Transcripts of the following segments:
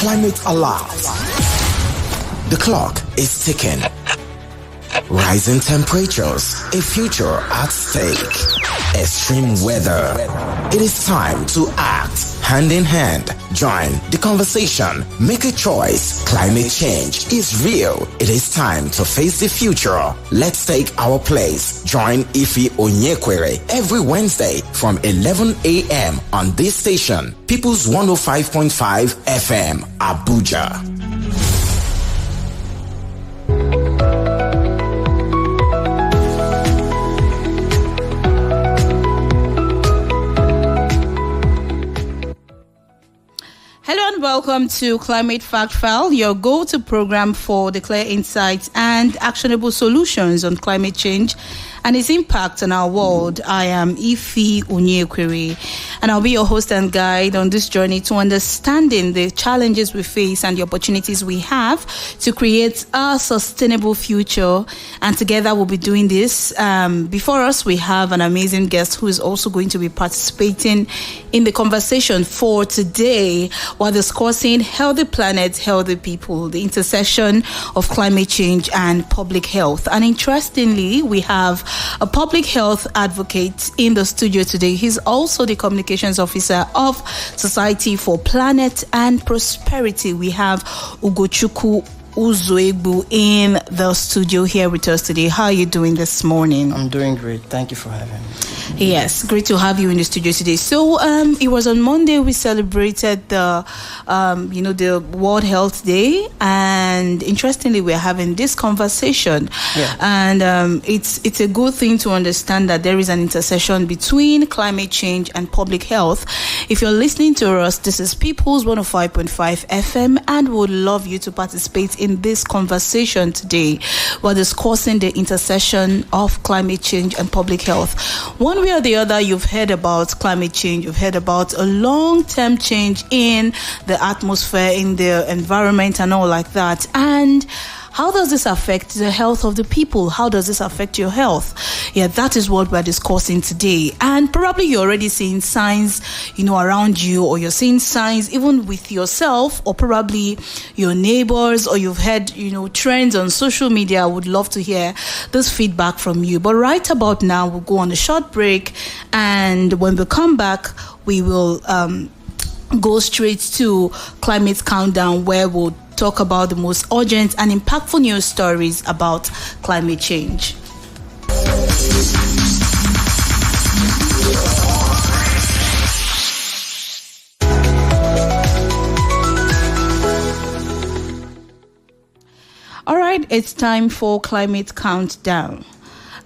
Climate Alert. The clock is ticking. Rising temperatures, a future at stake. Extreme weather. It is time to act. Hand in hand, join the conversation. Make a choice. Climate change is real. It is time to face the future. Let's take our place. Join Ife Onyekwere every Wednesday from 11 a.m. on this station, People's 105.5 FM, Abuja. Hello and welcome to Climate Fact File, your go-to program for the clear insights and actionable solutions on climate change and its impact on our world. I am Ife Onyekwere, and I'll be your host and guide on this journey to understanding the challenges we face and the opportunities we have to create a sustainable future. And together we'll be doing this. Before us, we have an amazing guest who is also going to be participating in the conversation for today. While discussing healthy planet, healthy people, the intersection of climate change and public health. And interestingly, we have a public health advocate in the studio today. He's also the communications officer of Society for Planet and Prosperity. We have Ugochukwu Uzuegbu in the studio here with us today. How are you doing this morning? I'm doing great. Thank you for having me. Yes, great to have you in the studio today. So, it was on Monday we celebrated the World Health Day, and interestingly, we're having this conversation. Yeah. And it's a good thing to understand that there is an intersection between climate change and public health. If you're listening to us, this is People's 105.5 FM, and we would love you to participate in this conversation today. We're discussing the intersection of climate change and public health. One way or the other, you've heard about climate change, you've heard about a long-term change in the atmosphere, in the environment and all like that. And how does this affect the health of the people? How does this affect your health? Yeah, that is what we're discussing today. And probably you're already seeing signs, around you, or you're seeing signs even with yourself, or probably your neighbors, or you've heard, trends on social media. I would love to hear this feedback from you. But right about now, we'll go on a short break. And when we come back, we will go straight to Climate Countdown, where we'll talk about the most urgent and impactful news stories about climate change. All right, it's time for Climate Countdown.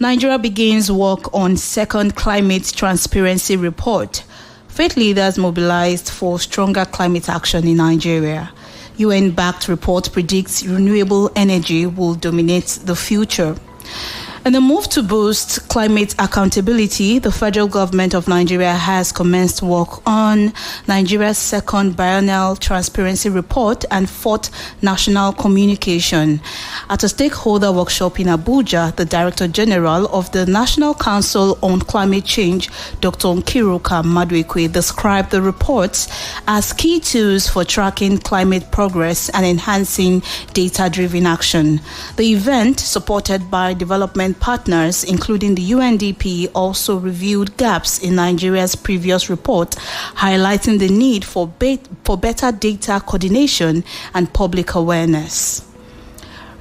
Nigeria begins work on second climate transparency report. Faith leaders mobilized for stronger climate action in Nigeria. UN-backed report predicts renewable energy will dominate the future. In a move to boost climate accountability, the federal government of Nigeria has commenced work on Nigeria's second biennial transparency report and fourth national communication. At a stakeholder workshop in Abuja, the Director General of the National Council on Climate Change, Dr. Nkiruka Maduekwe, described the reports as key tools for tracking climate progress and enhancing data-driven action. The event, supported by development partners, including the UNDP, also reviewed gaps in Nigeria's previous report, highlighting the need for better data coordination and public awareness.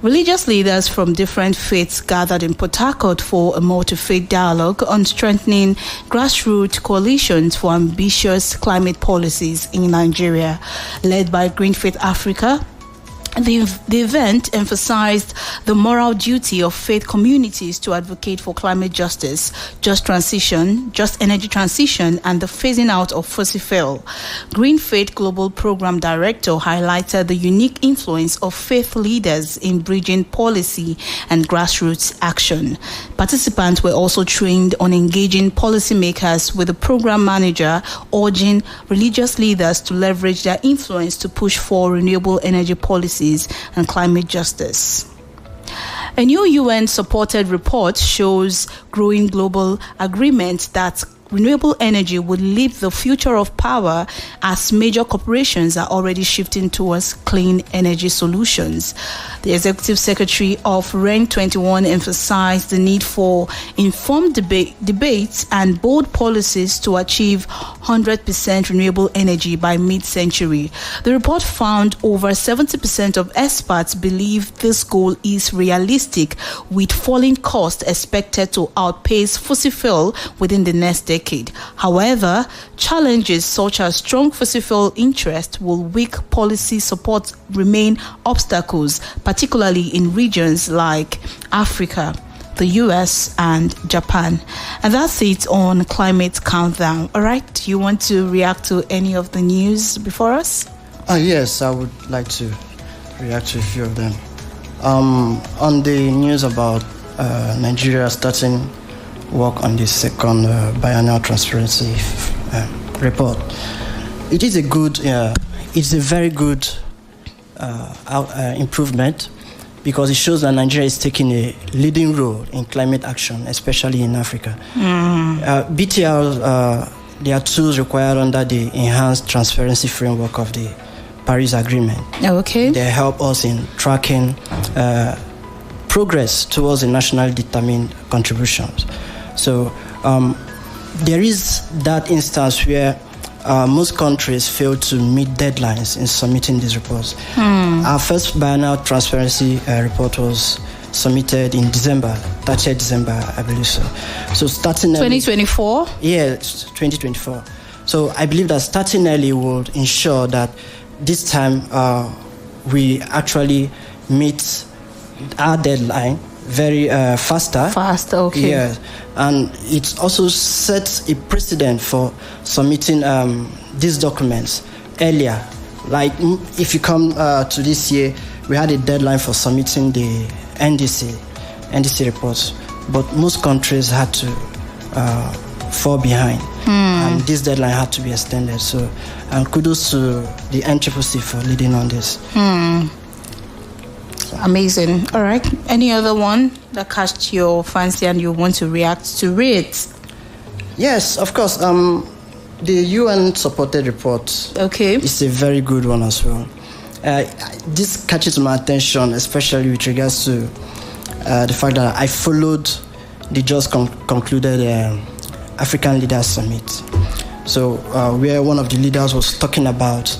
Religious leaders from different faiths gathered in Port Harcourt for a multi-faith dialogue on strengthening grassroots coalitions for ambitious climate policies in Nigeria, led by Green Faith Africa. The event emphasized the moral duty of faith communities to advocate for climate justice, just energy transition, and the phasing out of fossil fuel. Green Faith Global Program Director highlighted the unique influence of faith leaders in bridging policy and grassroots action. Participants were also trained on engaging policymakers, with the program manager urging religious leaders to leverage their influence to push for renewable energy policies and climate justice. A new UN-supported report shows growing global agreement that renewable energy would lead the future of power, as major corporations are already shifting towards clean energy solutions. The Executive Secretary of REN 21 emphasized the need for informed debates and bold policies to achieve 100% renewable energy by mid-century. The report found over 70% of experts believe this goal is realistic, with falling costs expected to outpace fossil fuel within the next decade. However, challenges such as strong fossil fuel interest will weak policy support remain obstacles, particularly in regions like Africa, the US, and Japan. And that's it on Climate Countdown. All right, you want to react to any of the news before us? Yes, I would like to react to a few of them. On the news about Nigeria starting work on the second biennial transparency report, it is it's a very good improvement, because it shows that Nigeria is taking a leading role in climate action, especially in Africa. BTR, there are tools required under the enhanced transparency framework of the Paris Agreement. Okay. They help us in tracking progress towards the nationally determined contributions. So there is that instance where most countries fail to meet deadlines in submitting these reports. Our first biennial transparency report was submitted in December, 30th December, I believe so. So starting 2024? Yeah, 2024. So I believe that starting early will ensure that this time we actually meet our deadline very faster. Faster, okay. Yeah, and it also sets a precedent for submitting these documents earlier. Like if you come to this year, we had a deadline for submitting the NDC reports, but most countries had to fall behind, and this deadline had to be extended. So kudos to the NCCC for leading on this. Amazing. All right. Any other one that catched your fancy and you want to react to it? Yes, of course. The UN supported report. Okay. It's a very good one as well. This catches my attention, especially with regards to the fact that I followed the just concluded African Leaders Summit. So where one of the leaders was talking about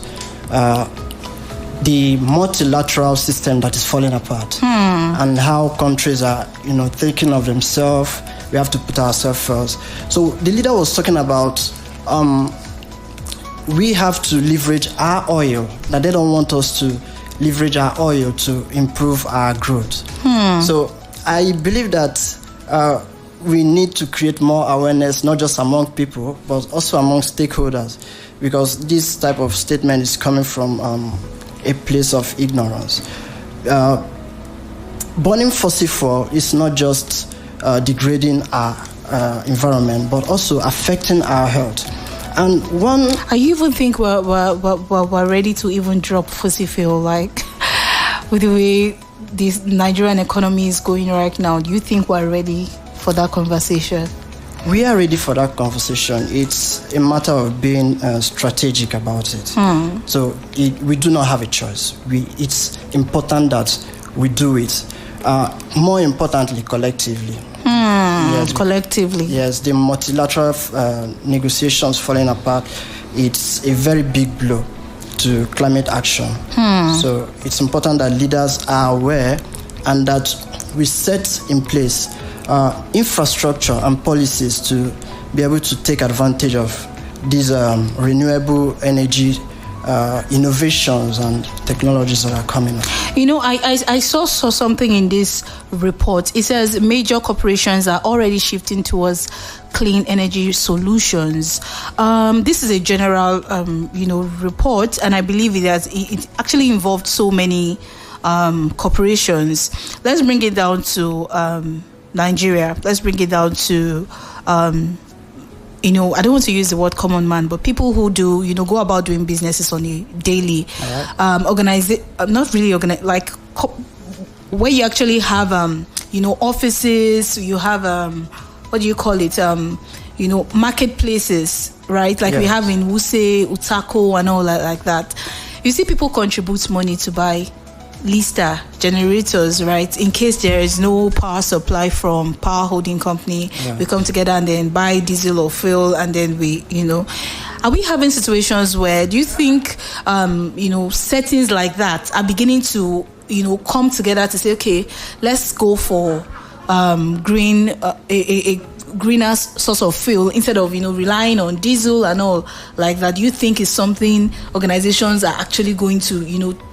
the multilateral system that is falling apart, and how countries are, thinking of themselves. We have to put ourselves first. So the leader was talking about we have to leverage our oil, that they don't want us to leverage our oil to improve our growth. So I believe that we need to create more awareness, not just among people, but also among stakeholders, because this type of statement is coming from a place of ignorance. Burning fossil fuel is not just degrading our environment, but also affecting our health. And one, I even think we're ready to even drop fossil fuel, like with the way this Nigerian economy is going right now. Do you think we're ready for that conversation? We are ready for that conversation. It's a matter of being strategic about it. So we do not have a choice. It's important that we do it. More importantly, collectively. Yes, collectively. Yes, the multilateral negotiations falling apart, it's a very big blow to climate action. So it's important that leaders are aware and that we set in place infrastructure and policies to be able to take advantage of these renewable energy innovations and technologies that are coming up. I saw something in this report. It says major corporations are already shifting towards clean energy solutions. This is a general, report, and I believe it actually involved so many corporations. Let's bring it down to Nigeria. Let's bring it down to I don't want to use the word common man, but people who do, go about doing businesses on a daily, not really organize, like where you actually have, offices, you have, what do you call it? marketplaces, right? Like we have in Wuse, Utako, and all like that. You see, people contribute money to buy Lister generators, right? In case there is no power supply from power holding company, we come together and then buy diesel or fuel, and then we, are we having situations where, do you think, settings like that are beginning to, come together to say, okay, let's go for green, a greener source of fuel instead of relying on diesel and all like that? Do you think is something organizations are actually going to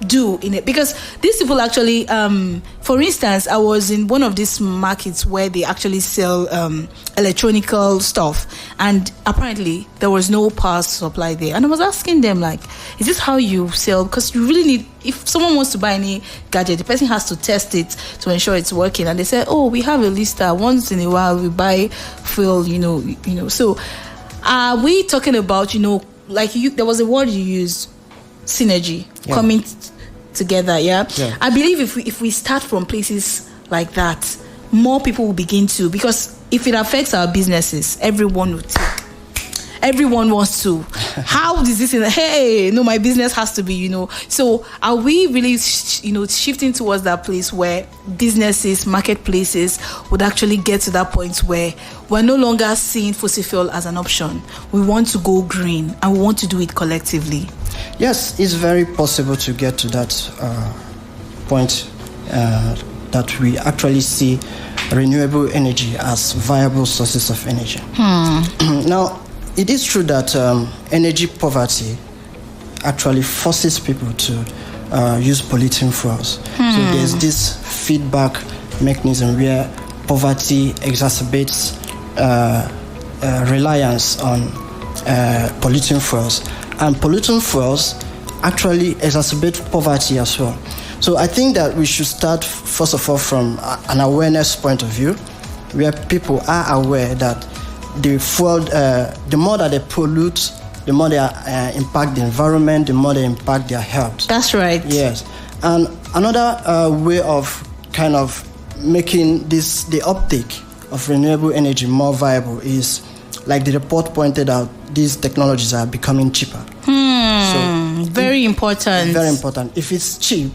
do in it? Because these people actually, for instance, I was in one of these markets where they actually sell electronical stuff, and apparently there was no power supply there, and I was asking them, like, is this how you sell? Because you really need, if someone wants to buy any gadget, the person has to test it to ensure it's working. And they said, oh, we have a Lister. Once in a while we buy fuel, So are we talking about, there was a word you used, synergy, coming together, I believe if we start from places like that, more people will begin to, because if it affects our businesses, everyone will take. Everyone wants to. How is this? Hey, no, my business has to be, So are we really, shifting towards that place where businesses, marketplaces would actually get to that point where we're no longer seeing fossil fuel as an option? We want to go green, and we want to do it collectively. Yes, it's very possible to get to that point that we actually see renewable energy as viable sources of energy. Now, it is true that energy poverty actually forces people to use polluting fuels. So there's this feedback mechanism where poverty exacerbates reliance on polluting fuels. And polluting fuels actually exacerbate poverty as well. So I think that we should start, first of all, from an awareness point of view, where people are aware that the fuel, the more that they pollute, the more they impact the environment, the more they impact their health. That's right. Yes. And another way of kind of making the uptake of renewable energy more viable is, like the report pointed out, these technologies are becoming cheaper. So very important. Very important. If it's cheap,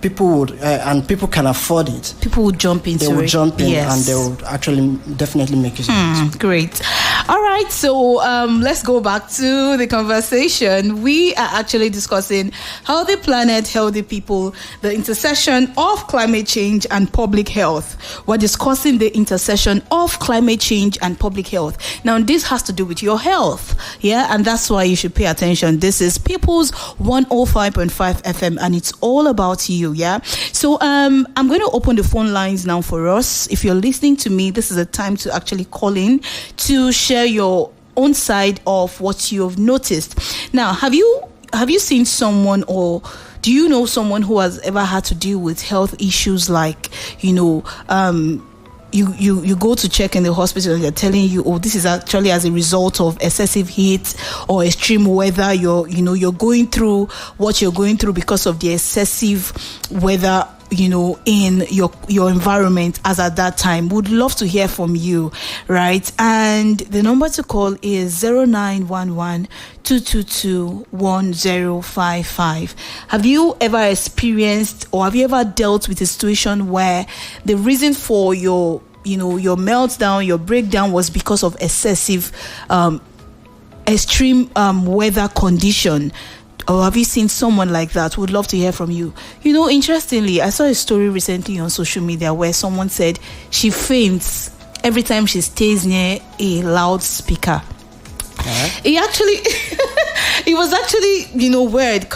people would, and people can afford it. People would jump into it. They would jump in, and they would actually definitely make use of it. Great. All right, so let's go back to the conversation. We are actually discussing healthy planet, healthy people, the intersection of climate change and public health. We're discussing the intersection of climate change and public health. Now, this has to do with your health, and that's why you should pay attention. This is People's 105.5 FM, and it's all about you, So I'm going to open the phone lines now for us. If you're listening to me, this is a time to actually call in to share your own side of what you've noticed. Now, have you seen someone, or do you know someone who has ever had to deal with health issues like, you go to check in the hospital and they're telling you, oh, this is actually as a result of excessive heat or extreme weather. You're going through what you're going through because of the excessive weather, in your environment as at that time. Would love to hear from you, right? And the number to call is 0911 222 1055. Have you ever experienced, or have you ever dealt with a situation where the reason for your meltdown, your breakdown was because of excessive extreme weather condition? Or have you seen someone like that? Would love to hear from you. Interestingly, I saw a story recently on social media where someone said she faints every time she stays near a loudspeaker. It was actually, weird,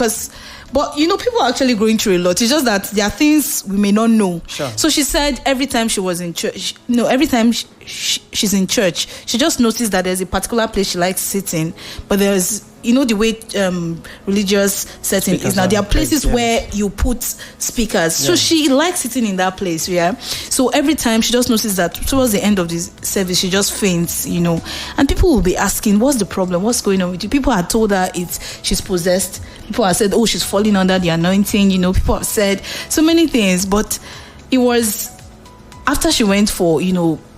but people are actually going through a lot. It's just that there are things we may not know. Sure. So she said every time she was in church, every time she's in church, she just noticed that there's a particular place she likes sitting, but there's, the way religious setting is now, there are places where you put speakers. So she likes sitting in that place, So every time she just notices that towards the end of the service, she just faints, And people will be asking, what's the problem? What's going on with you? People had told her she's possessed. People have said, oh, she's falling under the anointing. People have said so many things, but it was after she went for,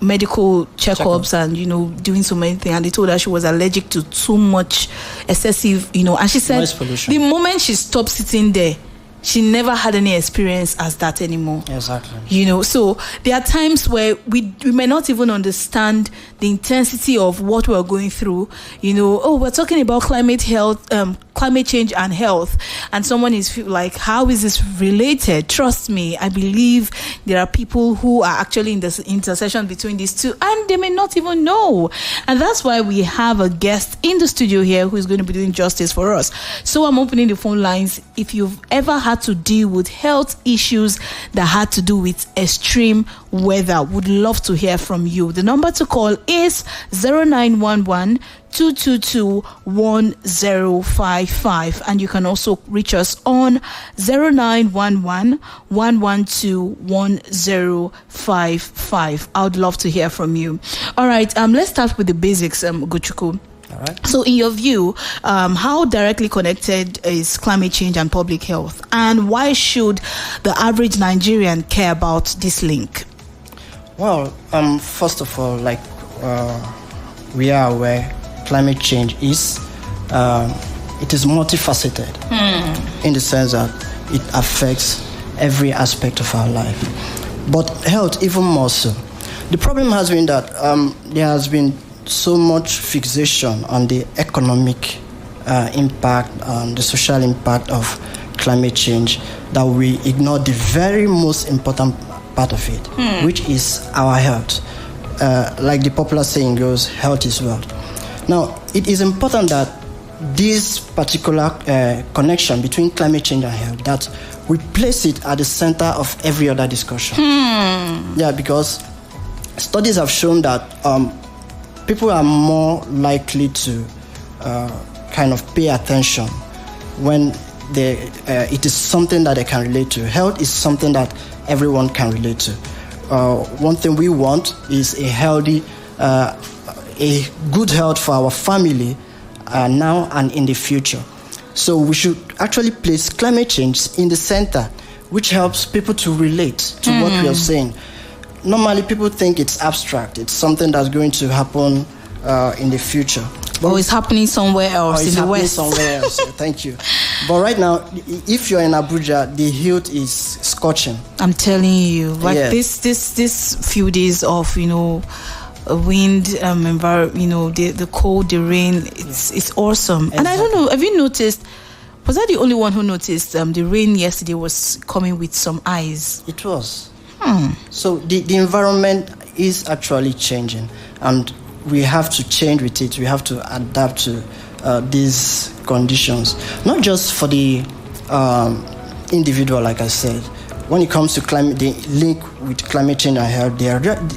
medical checkups and, doing so many things, and they told her she was allergic to too much excessive, and she said the moment she stopped sitting there, she never had any experience as that anymore. Exactly. So there are times where we may not even understand the intensity of what we're going through. We're talking about climate change and health, and someone is like, how is this related? Trust me, I believe there are people who are actually in this intersection between these two, and they may not even know. And that's why we have a guest in the studio here who is going to be doing justice for us. So I'm opening the phone lines. If you've ever had to deal with health issues that had to do with extreme weather, would love to hear from you. The number to call is 0911 222 1055, and you can also reach us on 0911 112 1055. I would love to hear from you. All right, let's start with the basics, Ugochukwu. All right. So in your view, how directly connected is climate change and public health, and why should the average Nigerian care about this link? Well, first of all, we are aware climate change is it is multifaceted in the sense that it affects every aspect of our life, but health even more so. The problem has been that there has been so much fixation on the economic impact, the social impact of climate change, that we ignore the very most important part of it, which is our health. Like the popular saying goes, health is wealth. Now, it is important that this particular connection between climate change and health, that we place it at the center of every other discussion. Yeah, because studies have shown that people are more likely to kind of pay attention when it is something that they can relate to. Health is something that everyone can relate to. One thing we want is a good health for our family now and in the future. So we should actually place climate change in the center, which helps people to relate to what we are saying. Normally, people think it's abstract. It's something that's going to happen in the future. But it's happening somewhere else in the West. Somewhere else. Thank you. But right now, if you're in Abuja, the heat is scorching. I'm telling you, this few days of wind, the cold, the rain, it's awesome. Exactly. And I don't know, have you noticed? Was I the only one who noticed the rain yesterday was coming with some ice? It was. So the environment is actually changing, and we have to change with it. We have to adapt to these conditions, not just for the individual, like I said. When it comes to climate, the link with climate change and health,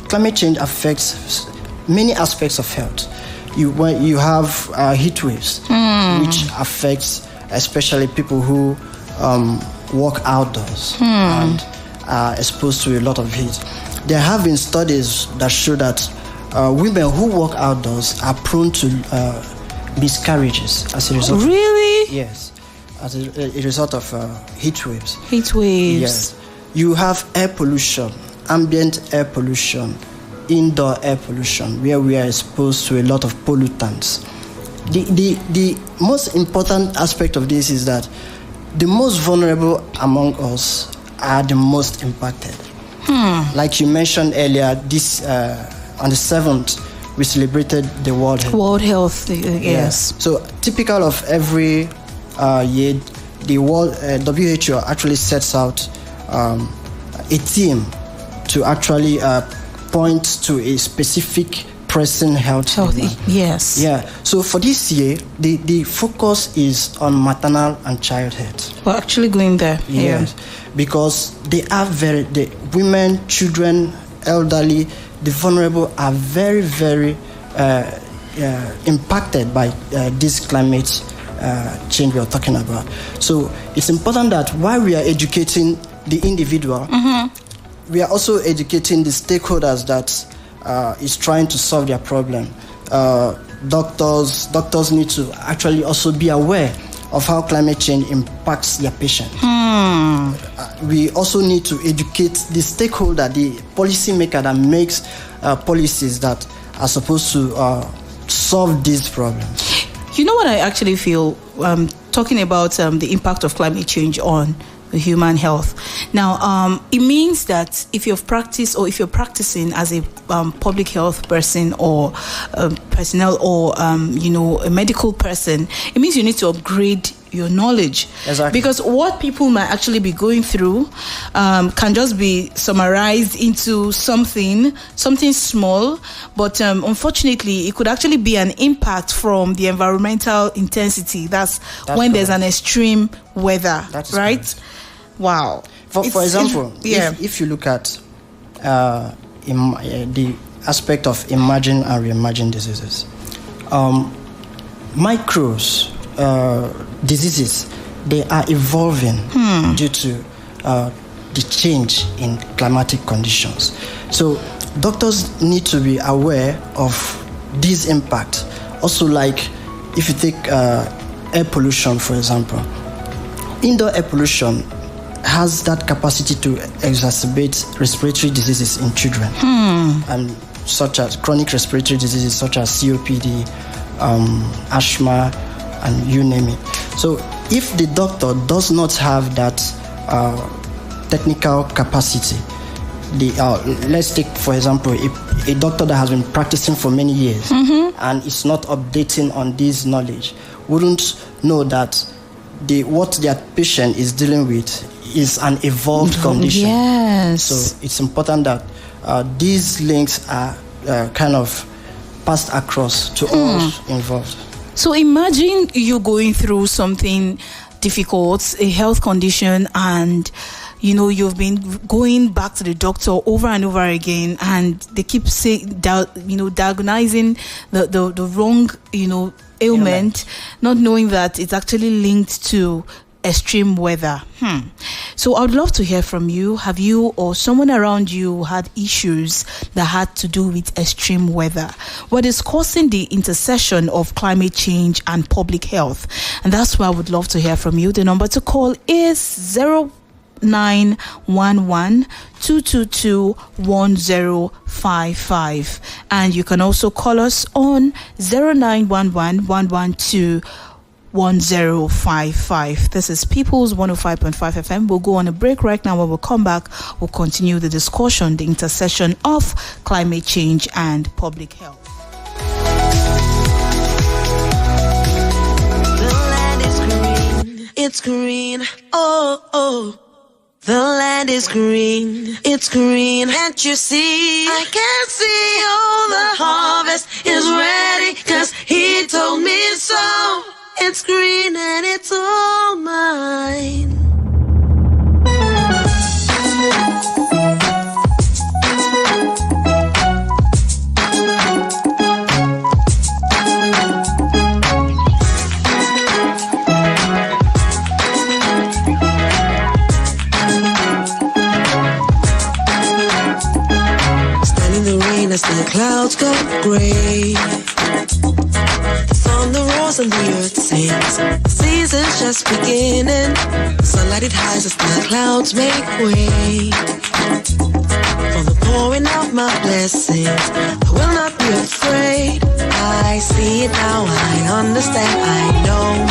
climate change affects many aspects of health. You have heat waves, which affects especially people who work outdoors and are exposed to a lot of heat. There have been studies that show that women who work outdoors are prone to miscarriages as a result. Really? Yes, as a result of heat waves. Heat waves. Yes. You have air pollution, ambient air pollution, indoor air pollution, where we are exposed to a lot of pollutants. The most important aspect of this is that the most vulnerable among us are the most impacted. Like you mentioned earlier, this on the 7th, we celebrated the World Health. Yes. Yeah. So typical of every year, the WHO actually sets out a theme to actually point to a specific pressing health. Yes. Yeah. So for this year, the focus is on maternal and child health. We're actually going there. Yes. Because the women, children, elderly, the vulnerable are very, very impacted by this climate change we are talking about. So it's important that while we are educating the individual, we are also educating the stakeholders that is trying to solve their problem. Doctors need to actually also be aware of how climate change impacts their patient. We also need to educate the stakeholder, the policymaker that makes policies that are supposed to solve these problems. You know what I actually feel talking about the impact of climate change on human health. Now, it means that if you're practicing as a public health person or personnel or a medical person, it means you need to upgrade your knowledge. Exactly. Because what people might actually be going through can just be summarized into something small, but unfortunately it could actually be an impact from the environmental intensity. That's when correct. There's an extreme weather, right? Correct. Wow. For example, if you look at the aspect of emerging and re-emerging diseases, microbes, diseases, they are evolving due to the change in climatic conditions. So doctors need to be aware of these impacts. Also, like if you take air pollution, for example, indoor air pollution has that capacity to exacerbate respiratory diseases in children, and such as chronic respiratory diseases such as COPD, asthma, and you name it. So if the doctor does not have that technical capacity, let's take, for example, a doctor that has been practicing for many years and is not updating on this knowledge, wouldn't know that what their patient is dealing with is an evolved condition. Yes. So it's important that these links are kind of passed across to all involved. So imagine you going through something difficult, a health condition, and you've been going back to the doctor over and over again, and they keep saying, diagnosing the wrong, ailment, not knowing that it's actually linked to extreme weather. So I would love to hear from you. Have you or someone around you had issues that had to do with extreme weather? What is causing the intersection of climate change and public health? And that's why I would love to hear from you. The number to call is 0911-222-1055, and you can also call us on 0911-112-1055. This is People's 105.5 FM. We'll go on a break right now. When we'll come back, we'll continue the discussion, the intersection of climate change and public health. The land is green, it's green, oh. The land is green, it's green, can't you see? I can see all the harvest is ready, 'cause he told me so. It's green and it's all mine. Stand in the rain as the clouds go gray. The thunder roars and the earth sings. The season's just beginning. The sunlight it hides as the clouds make way for the pouring of my blessings. I will not be afraid. I see it now, I understand, I know.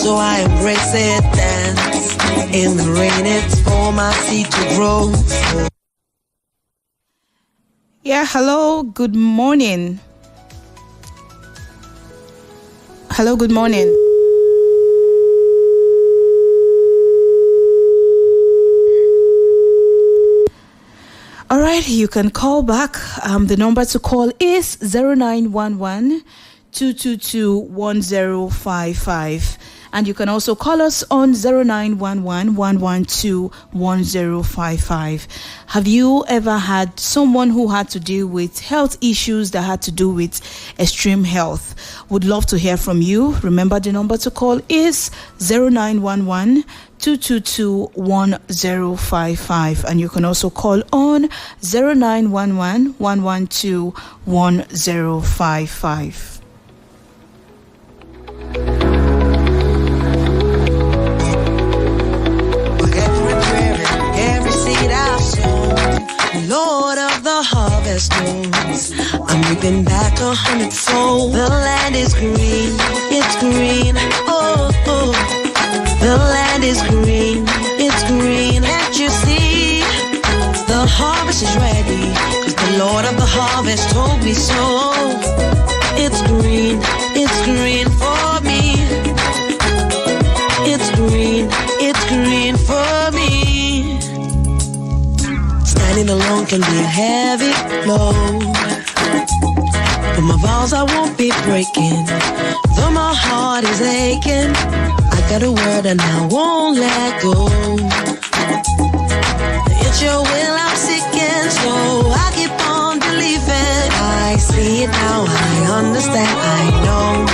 So I embrace it, dance in the rain. It's for my seed to grow. Yeah, hello, good morning. Hello, good morning. All right, you can call back. The number to call is 0911-222-1055. And you can also call us on 0911-112-1055. Have you ever had someone who had to deal with health issues that had to do with extreme health? Would love to hear from you. Remember, the number to call is 0911-222-1055. And you can also call on 0911-112-1055. harvest knows. I'm reaping back 100-fold. The land is green, it's green, oh, oh. The land is green, it's green. Can't you see? The harvest is ready, 'cause the Lord of the harvest told me so. It's green for me. It's green for me. Standing alone can be a heavy load, but my vows I won't be breaking. Though my heart is aching, I got a word and I won't let go. It's your will I'm seeking, so I keep on believing. I see it now, I understand, I know,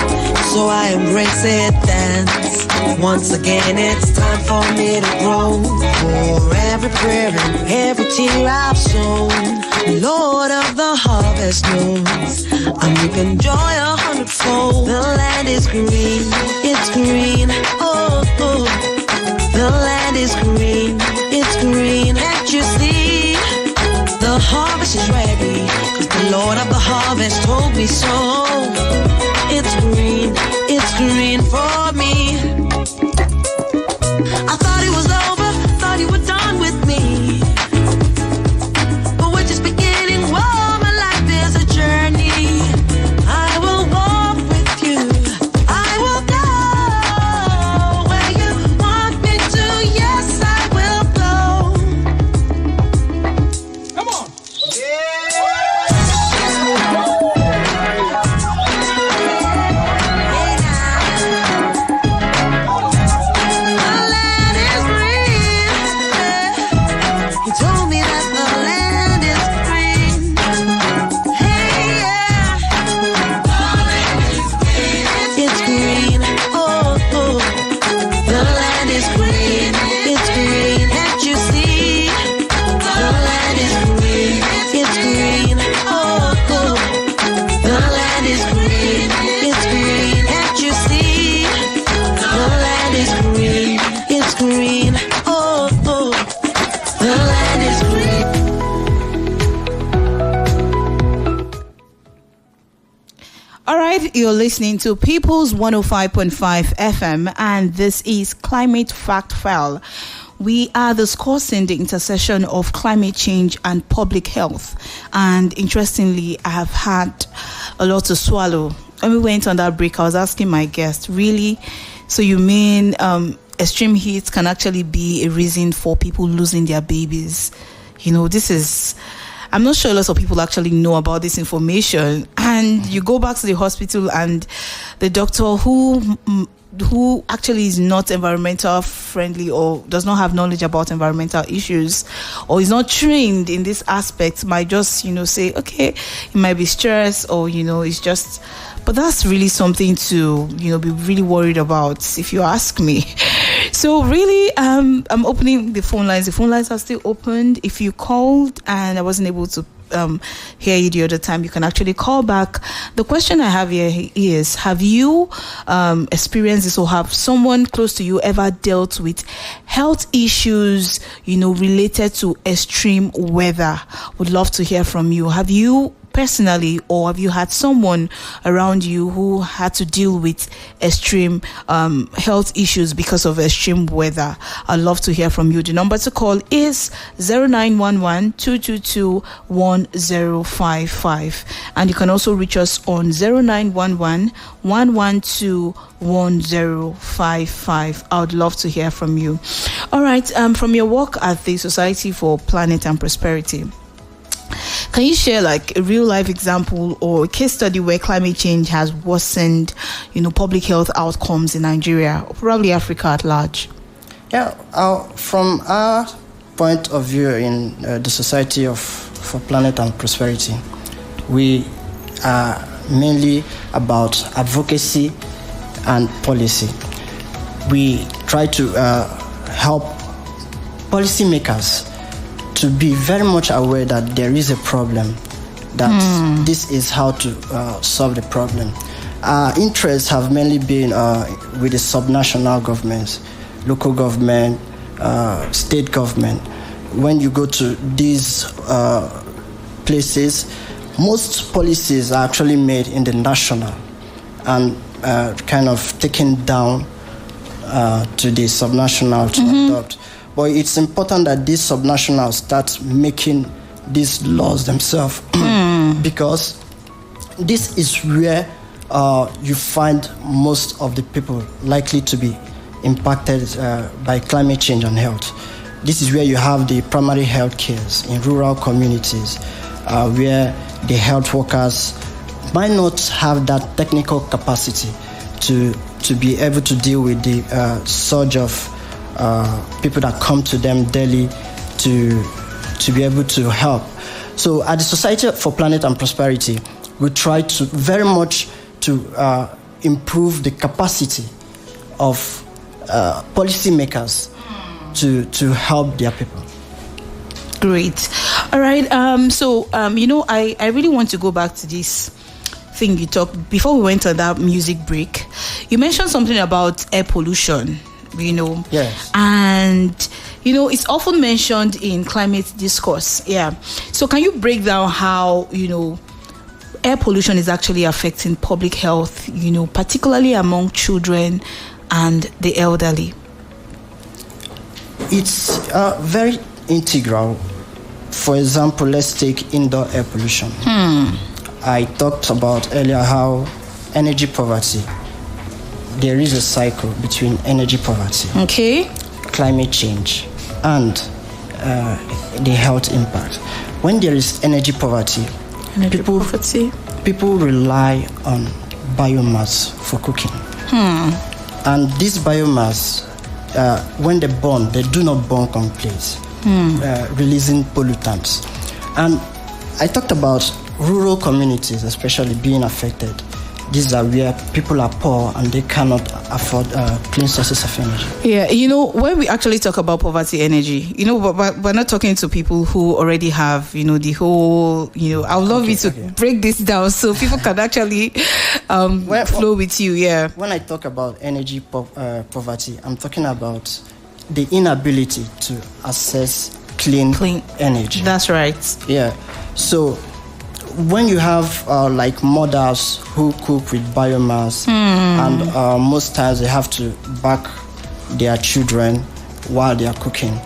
so I embrace it, dance. Once again it's time for me to grow. For every prayer and every tear I've sown, Lord of the harvest knows. I'm reaping joy 100-fold. The land is green, it's green, oh, oh. The land is green, it's green. Can't you see? The harvest is ready, 'cause the Lord of the harvest told me so. It's green for me. I thought it was over, thought you were done with me, but we're just beginning. Whoa, my life is a journey. I will walk with you, I will go where you want me to. Yes, I will go. Come on. Told me that the land is green. Hey, yeah. It's green, oh, oh. The land is green, it's green. Can't you see? The land is green, it's green, oh, oh. The land is green, it's green. Can't you see? The land is green, it's green, oh, oh. The land is green. All right, you're listening to People's 105.5 FM, and this is Climate Fact File. We are discussing the intersection of climate change and public health. And interestingly, I have had a lot to swallow. When we went on that break, I was asking my guest, really? So you mean extreme heat can actually be a reason for people losing their babies? You know, this is... I'm not sure a lot of people actually know about this information. And you go back to the hospital and the doctor who actually is not environmental friendly or does not have knowledge about environmental issues or is not trained in this aspect might just, say, okay, it might be stress or, it's just... But that's really something to, be really worried about, if you ask me. So really, I'm opening the phone lines. The phone lines are still opened. If you called and I wasn't able to hear you the other time, you can actually call back. The question I have here is, have you experienced this or have someone close to you ever dealt with health issues, related to extreme weather? Would love to hear from you. Have you personally, or have you had someone around you who had to deal with extreme health issues because of extreme weather? I'd love to hear from you. The number to call is 0911-222-1055, and you can also reach us on 0911-112-1055. I would love to hear from you. All right, from your work at the Society for Planet and Prosperity, can you share like a real life example or a case study where climate change has worsened, public health outcomes in Nigeria or probably Africa at large? Yeah, from our point of view in the Society for Planet and Prosperity, we are mainly about advocacy and policy. We try to help policymakers to be very much aware that there is a problem, that this is how to solve the problem. Our interests have mainly been with the subnational governments, local government, state government. When you go to these places, most policies are actually made in the national and kind of taken down to the subnational to adopt. But it's important that these subnationals start making these laws themselves because this is where you find most of the people likely to be impacted by climate change and health. This is where you have the primary health cares in rural communities where the health workers might not have that technical capacity to be able to deal with the surge of people that come to them daily to be able to help. So at the Society for Planet and Prosperity, we try to very much to improve the capacity of policymakers to help their people. Great. All right. I really want to go back to this thing you talked before we went on that music break. You mentioned something about air pollution, Yes. And, it's often mentioned in climate discourse. Yeah. So can you break down how, air pollution is actually affecting public health, particularly among children and the elderly? It's very integral. For example, let's take indoor air pollution. I talked about earlier how energy poverty, there is a cycle between energy poverty, climate change, and the health impact. When there is energy poverty, people rely on biomass for cooking. And this biomass, when they burn, they do not burn complete, releasing pollutants. And I talked about rural communities especially being affected. These are where people are poor and they cannot afford clean sources of energy. Yeah, when we actually talk about poverty energy, but we're not talking to people who already have, the whole, I would love you to break this down so people can actually flow with you, yeah. When I talk about energy poverty, I'm talking about the inability to access clean energy. That's right. Yeah. So when you have like mothers who cook with biomass and most times they have to back their children while they are cooking,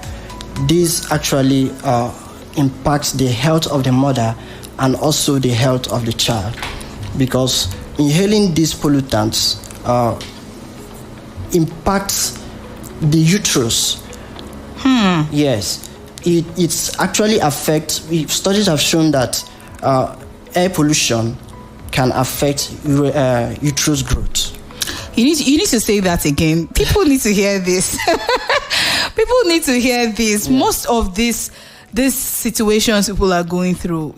this actually impacts the health of the mother and also the health of the child, because inhaling these pollutants impacts the uterus. Yes, it's actually affects. Studies have shown that air pollution can affect uterus growth. You need to say that again. People need to hear this. People need to hear this. Yeah. Most of these situations people are going through,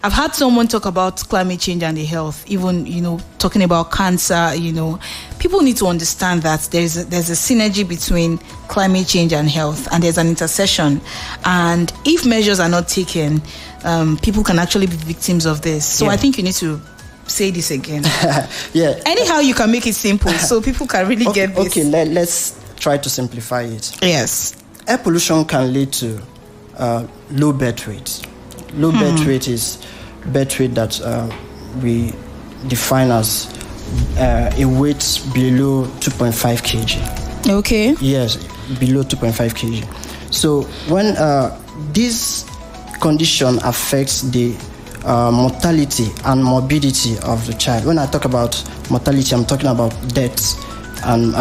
I've had someone talk about climate change and the health, even, talking about cancer, people need to understand that there's a synergy between climate change and health, and there's an intersection. And if measures are not taken, people can actually be victims of this. So I think you need to say this again. Yeah. Anyhow, you can make it simple so people can really get this. Okay, let's try to simplify it. Yes. Air pollution can lead to low birth rate. Low birth rate is birth rate that we define as a weight below 2.5 kg. Okay. Yes, below 2.5 kg. So when this condition affects the mortality and morbidity of the child. When I talk about mortality, I'm talking about deaths. And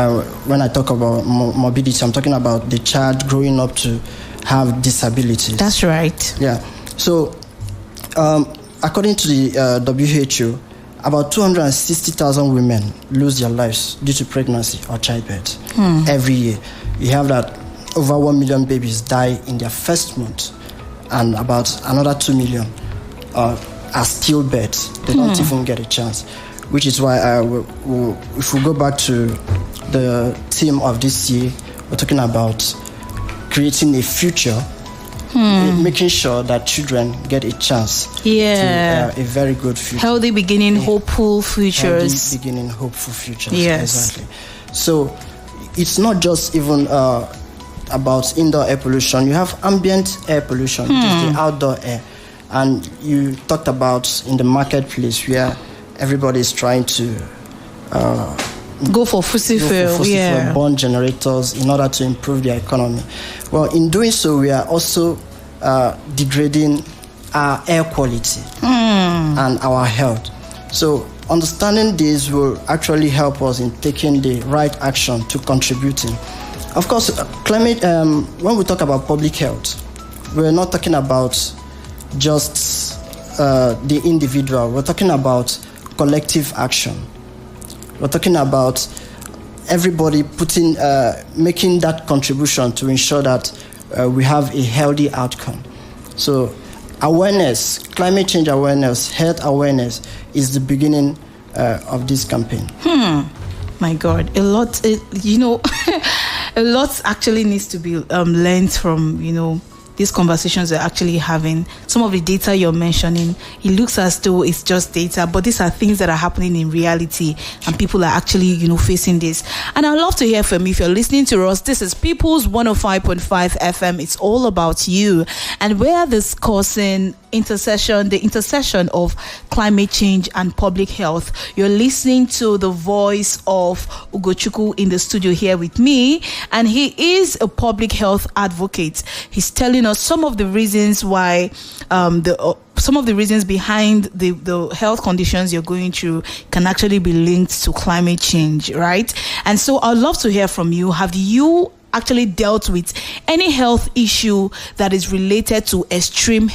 when I talk about morbidity, I'm talking about the child growing up to have disabilities. That's right. Yeah. So, according to the WHO, about 260,000 women lose their lives due to pregnancy or childbirth every year. You have that over 1 million babies die in their first month, and about another 2 million are stillbirths. They don't even get a chance. Which is why if we go back to the theme of this year, we're talking about creating a future, making sure that children get a chance to a very good future. Healthy beginning, hopeful futures. Healthy beginning, hopeful futures. Yes. Exactly. So it's not just even about indoor air pollution. You have ambient air pollution, which is the outdoor air. And you talked about in the marketplace where everybody is trying to go for fossil fuel, burn generators in order to improve their economy. Well, in doing so, we are also degrading our air quality and our health. So understanding this will actually help us in taking the right action to contributing. Of course, climate. When we talk about public health, we're not talking about just the individual. We're talking about collective action. We're talking about everybody making that contribution to ensure that we have a healthy outcome. So awareness, climate change awareness, health awareness is the beginning of this campaign. My God, a lot, a lot actually needs to be learned from, these conversations we're actually having. Some of the data you're mentioning, it looks as though it's just data, but these are things that are happening in reality, and people are actually, facing this. And I'd love to hear from you. If you're listening to us, this is People's 105.5 FM. It's all about you. And we're discussing the intersection of climate change and public health. You're listening to the voice of Ugochukwu in the studio here with me, and he is a public health advocate. He's telling us some of the reasons why some of the reasons behind the health conditions you're going through can actually be linked to climate change, right? And so I'd love to hear from you. Have you actually dealt with any health issue that is related to extreme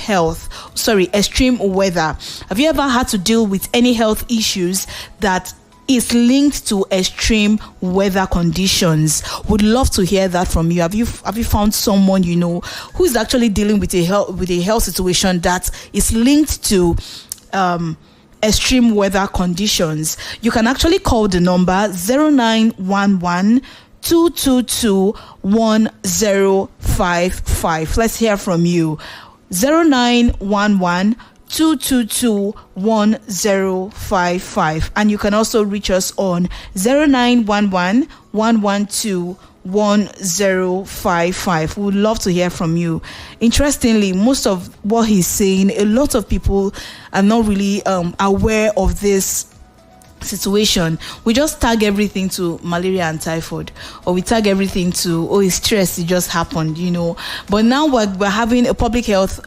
weather? Have you ever had to deal with any health issues that is linked to extreme weather conditions? Would love to hear that from you. Have you found someone who's actually dealing with a health situation that is linked to extreme weather conditions? You can actually call the number 0911 222 1055. Let's hear from you. 0911 222 1055. And you can also reach us on 0911 112 1055. We would love to hear from you. Interestingly, most of what he's saying, a lot of people are not really aware of this situation. We just tag everything to malaria and typhoid, or we tag everything to it's stress, it just happened, but now we're having a public health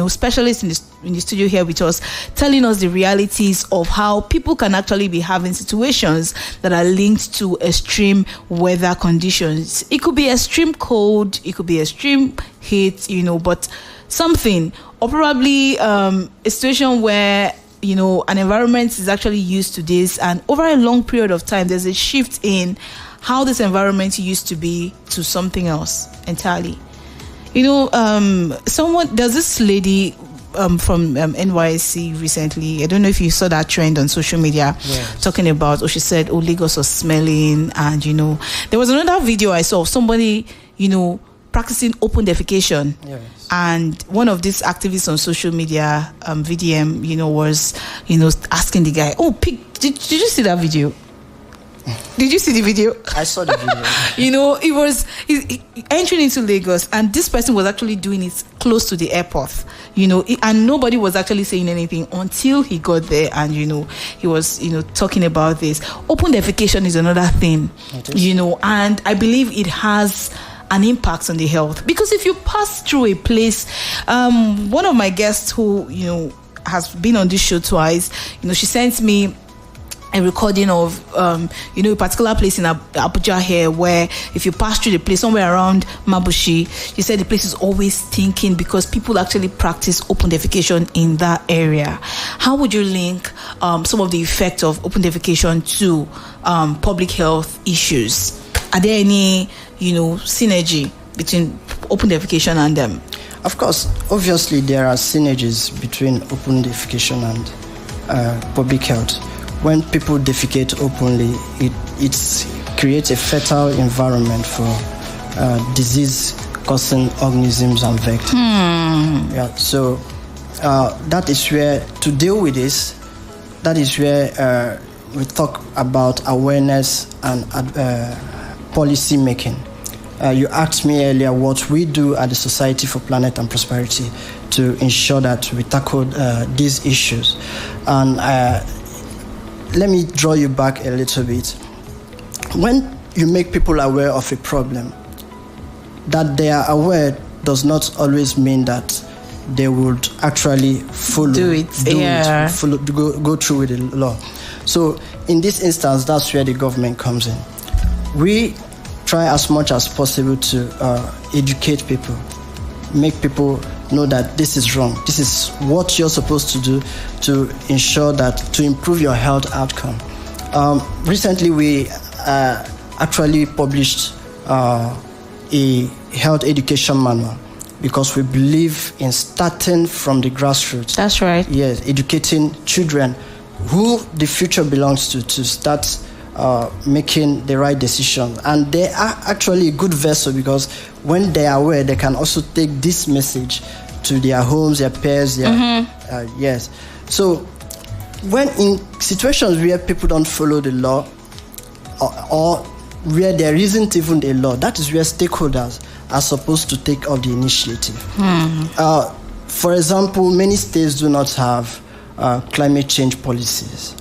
specialist in the studio here with us, telling us the realities of how people can actually be having situations that are linked to extreme weather conditions. It could be extreme cold, it could be extreme heat, but something, or probably a situation where an environment is actually used to this, and over a long period of time, there's a shift in how this environment used to be to something else entirely. There's this lady from NYC recently. I don't know if you saw that trend on social media, talking about, she said, Lagos was smelling, and there was another video I saw of somebody, practicing open defecation. Yes. And one of these activists on social media, VDM, was, asking the guy, did you see that video? Did you see the video? I saw the video. It was entering into Lagos, and this person was actually doing it close to the airport, and nobody was actually saying anything until he got there, and, he was, talking about this. Open defecation is another thing, and I believe it has an impact on the health, because if you pass through a place, one of my guests who has been on this show twice, she sent me a recording of a particular place in Abuja here, where if you pass through the place somewhere around Mabushi, she said the place is always stinking because people actually practice open defecation in that area. How would you link some of the effects of open defecation to public health issues? Are there any synergy between open defecation and them? Of course, obviously there are synergies between open defecation and public health. When people defecate openly, it creates a fertile environment for disease-causing organisms and vectors. So that is where, to deal with this, that is where we talk about awareness and policy making. you asked me earlier what we do at the Society for Planet and Prosperity to ensure that we tackle these issues. And let me draw you back a little bit. When you make people aware of a problem, that they are aware does not always mean that they would actually follow, go through with the law. So in this instance, that's where the government comes in. We try as much as possible to educate people, make people know that this is wrong. This is what you're supposed to do to ensure that, to improve your health outcome. Recently, we actually published a health education manual because we believe in starting from the grassroots. That's right. Yes, educating children who the future belongs to start making the right decision. And they are actually a good vessel because when they are aware, they can also take this message to their homes, their peers, yes. So when in situations where people don't follow the law or where there isn't even a law, that is where stakeholders are supposed to take up the initiative. For example, many states do not have climate change policies.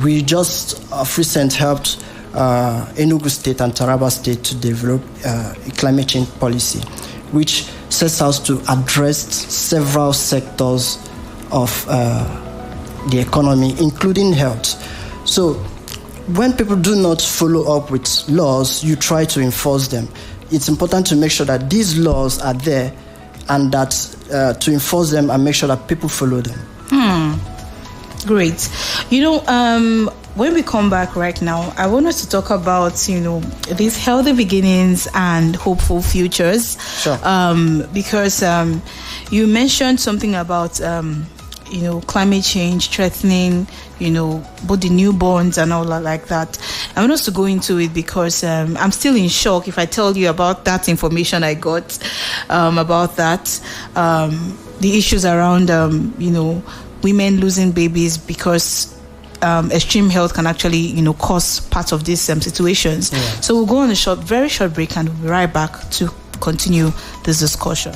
We just of recent helped Enugu State and Taraba State to develop a climate change policy, which sets out to address several sectors of the economy, including health. So when people do not follow up with laws, you try to enforce them. It's important to make sure that these laws are there and that to enforce them and make sure that people follow them. Great. When we come back right now, I want us to talk about, these healthy beginnings and hopeful futures. Sure. Because you mentioned something about, climate change threatening, both the newborns and all like that. I want us to go into it because I'm still in shock if I tell you about that information I got about that. The issues around, women losing babies because extreme health can actually, cause part of these situations. Yeah. So we'll go on a very short break and we'll be right back to continue this discussion.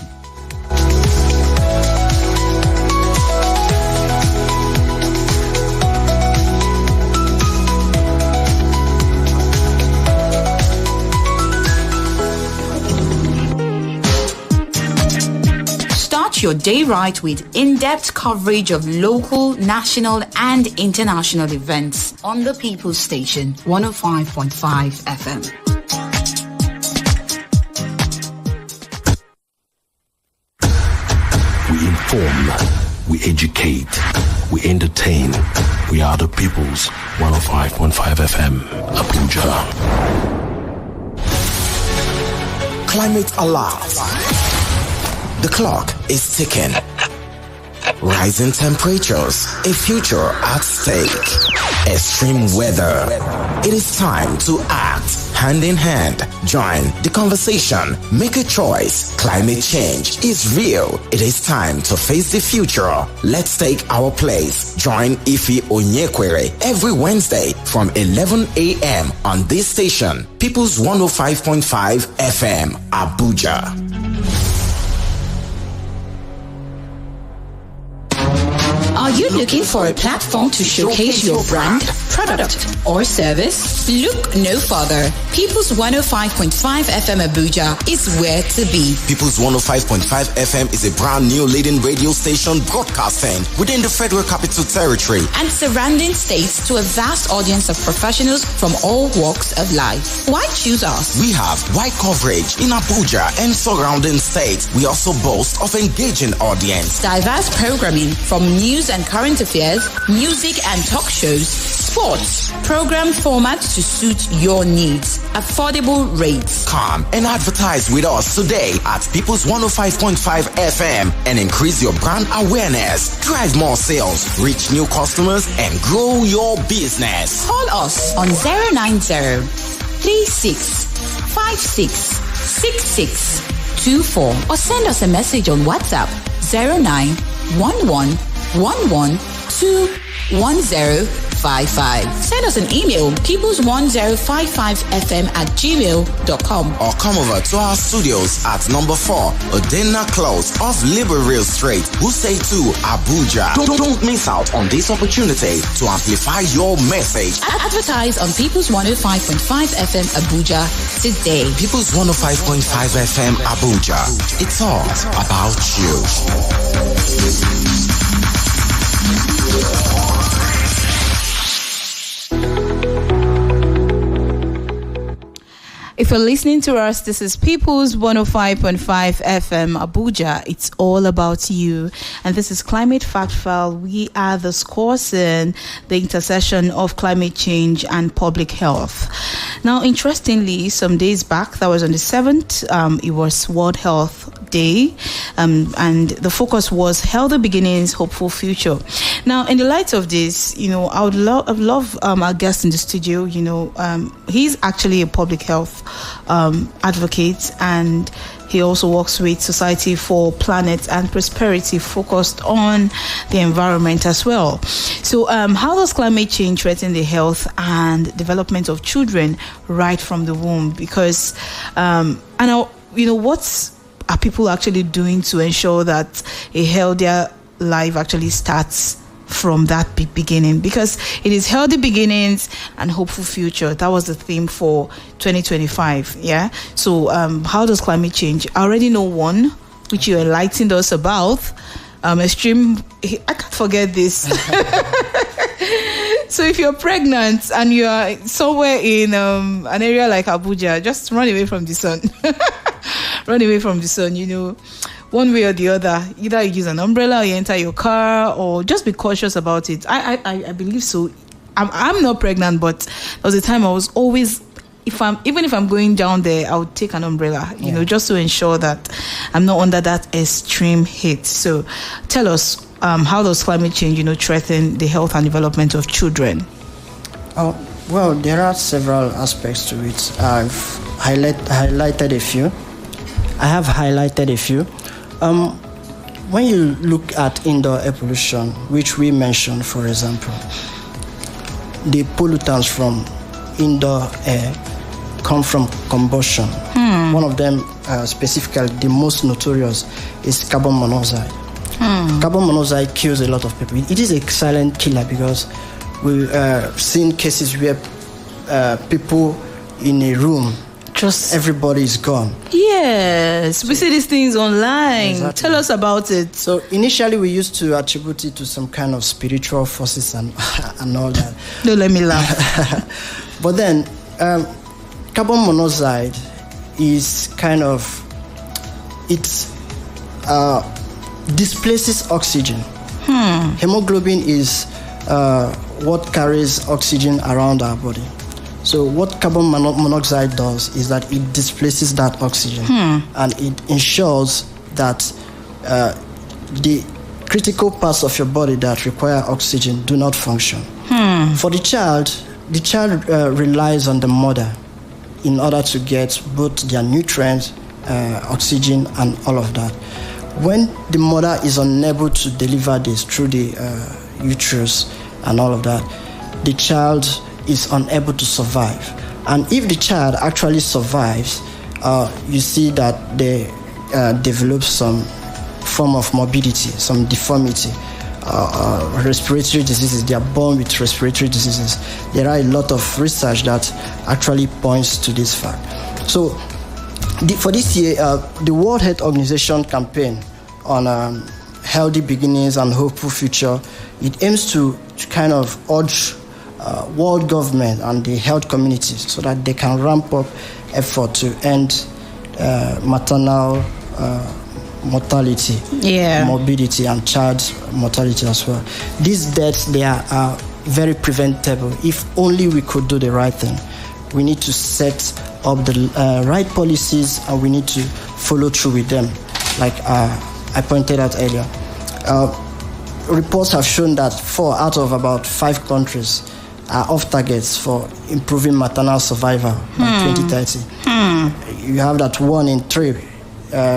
Your day right with in-depth coverage of local, national and international events on the People's Station 105.5 FM. We inform, we educate, we entertain. We are the People's 105.5 FM, Abuja. Climate alert. The clock is ticking. Rising temperatures, a future at stake. Extreme weather. It is time to act. Hand in hand, join the conversation. Make a choice. Climate change is real. It is time to face the future. Let's take our place. Join Ife Onyekwere every Wednesday from 11 a.m. on this station, People's 105.5 FM, Abuja. Are you looking for a platform to showcase your brand, product, or service? Look no further. People's 105.5 FM Abuja is where to be. People's 105.5 FM is a brand new leading radio station broadcasting within the Federal Capital Territory and surrounding states to a vast audience of professionals from all walks of life. Why choose us? We have wide coverage in Abuja and surrounding states. We also boast of engaging audience. Diverse programming from news and current affairs, music and talk shows, sports, program formats to suit your needs, affordable rates. Come and advertise with us today at People's 105.5 FM and increase your brand awareness, drive more sales, reach new customers, and grow your business. Call us on 090 36 56 66 24 or send us a message on WhatsApp 0911 112 1059. Send us an email, peoples1055fm@gmail.com. Or come over to our studios at number 4, Odena Close off Liberal Street, Wuse 2, Abuja. Don't miss out on this opportunity to amplify your message. Advertise on People's 105.5 FM Abuja today. People's 105.5 FM Abuja. It's all about you. If you're listening to us, this is People's 105.5 FM Abuja. It's all about you. And this is Climate Fact File. We are discussing the intersection of climate change and public health. Now, interestingly, some days back, that was on the 7th, it was World Health Day, and the focus was healthy beginnings, hopeful future. Now, in the light of this, I would love our guest in the studio. He's actually a public health advocate, and he also works with Society for Planet and Prosperity, focused on the environment as well. So, how does climate change threaten the health and development of children right from the womb? Because, what are people actually doing to ensure that a healthier life actually starts from that beginning? Because it is healthy beginnings and hopeful future. That was the theme for 2025. Yeah. So how does climate change? I already know one, which you enlightened us about. Extreme. I can't forget this. So if you're pregnant and you are somewhere in an area like Abuja, just run away from the sun. Run away from the sun, one way or the other. Either you use an umbrella or you enter your car, or just be cautious about it. I believe so. I'm not pregnant, but there was a time I was always, if I'm going down there, I would take an umbrella, just to ensure that I'm not under that extreme heat. So tell us, how does climate change, threaten the health and development of children? Well, there are several aspects to it. I've highlighted a few. When you look at indoor air pollution, which we mentioned, for example, the pollutants from indoor air come from combustion. One of them, specifically, the most notorious, is carbon monoxide. Carbon monoxide kills a lot of people. It is a silent killer, because we've seen cases where people in a room, just everybody is gone. Yes, we see these things online. Exactly. Tell us about it. So initially we used to attribute it to some kind of spiritual forces and all that. Don't let me laugh. But then carbon monoxide is kind of, it displaces oxygen. Hemoglobin is what carries oxygen around our body. So what carbon monoxide does is that it displaces that oxygen, and it ensures that the critical parts of your body that require oxygen do not function. For the child relies on the mother in order to get both their nutrients, oxygen, and all of that. When the mother is unable to deliver this through the uterus and all of that, the child is unable to survive. And if the child actually survives, you see that they develop some form of morbidity, some deformity, respiratory diseases. They are born with respiratory diseases. There are a lot of research that actually points to this fact. So for this year, the World Health Organization campaign on healthy beginnings and hopeful future, it aims to kind of urge world government and the health communities so that they can ramp up effort to end maternal mortality, morbidity, and child mortality as well. These deaths, they are very preventable if only we could do the right thing. We need to set up the right policies, and we need to follow through with them, like I pointed out earlier. Reports have shown that 4 out of about 5 countries are off targets for improving maternal survival by 2030. You have that 1 in 3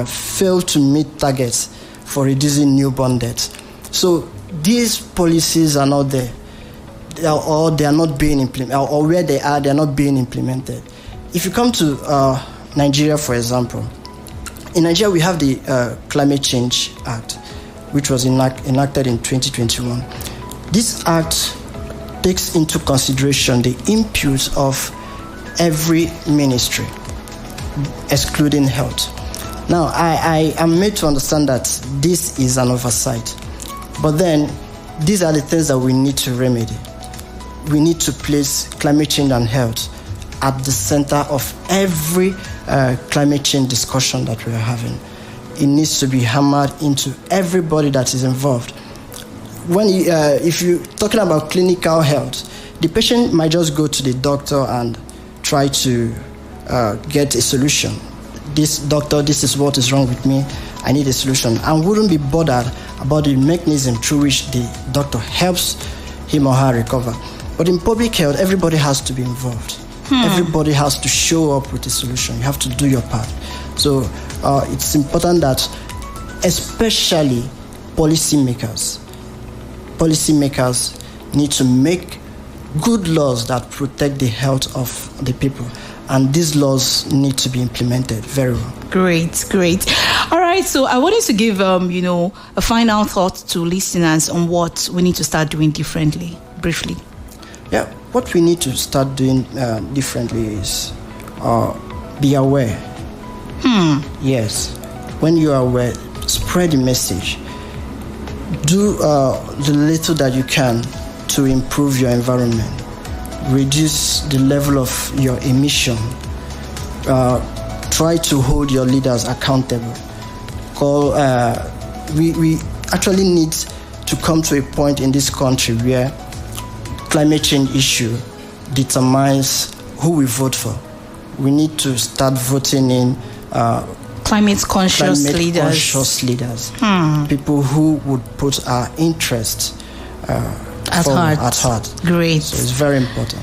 fail to meet targets for reducing newborn deaths. So these policies are not there. or they are not being implemented, or where they are not being implemented. If you come to Nigeria, for example, in Nigeria we have the Climate Change Act, which was enacted in 2021. This act takes into consideration the inputs of every ministry, excluding health. Now, I am made to understand that this is an oversight, but then these are the things that we need to remedy. We need to place climate change and health at the center of every climate change discussion that we are having. It needs to be hammered into everybody that is involved. If you're talking about clinical health, the patient might just go to the doctor and try to get a solution. This doctor, this is what is wrong with me, I need a solution, and wouldn't be bothered about the mechanism through which the doctor helps him or her recover. But in public health, everybody has to be involved. Everybody has to show up with a solution. You have to do your part. So it's important that especially policymakers need to make good laws that protect the health of the people. And these laws need to be implemented very well. Great. All right, so I wanted to give, a final thought to listeners on what we need to start doing differently, briefly. Yeah, what we need to start doing differently is be aware. Yes, when you are aware, spread the message. Do the little that you can to improve your environment. Reduce the level of your emission. Try to hold your leaders accountable. We actually need to come to a point in this country where climate change issue determines who we vote for. We need to start voting in climate conscious leaders. People who would put our interests at heart. Great. So it's very important.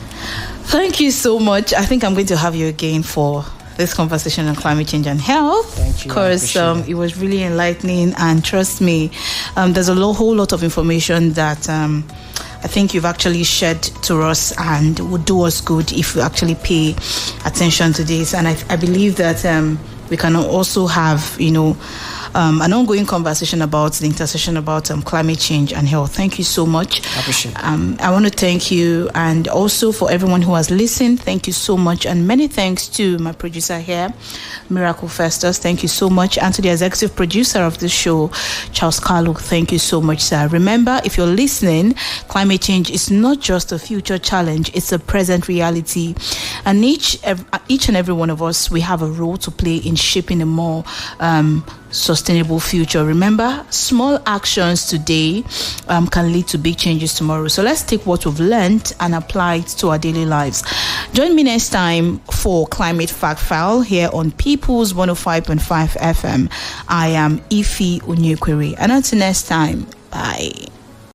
Thank you so much. I think I'm going to have you again for this conversation on climate change and health. Thank you. Because it was really enlightening, and trust me, there's a whole lot of information that I think you've actually shared to us and would do us good if we actually pay attention to this. And I believe that we can also have, an ongoing conversation about the intersection about climate change and health. Thank you so much. I appreciate it. I want to thank you, and also for everyone who has listened, thank you so much. And many thanks to my producer here, Miracle Festus. Thank you so much. And to the executive producer of the show, Charles Kalu. Thank you so much, sir. Remember, if you're listening, climate change is not just a future challenge, it's a present reality. And each and every one of us, we have a role to play in shaping a more sustainable future. Remember, small actions today can lead to big changes tomorrow. So let's take what we've learned and apply it to our daily lives. Join me next time for Climate Fact File here on People's 105.5 FM. I am Ife Onyekwere. And until next time, bye.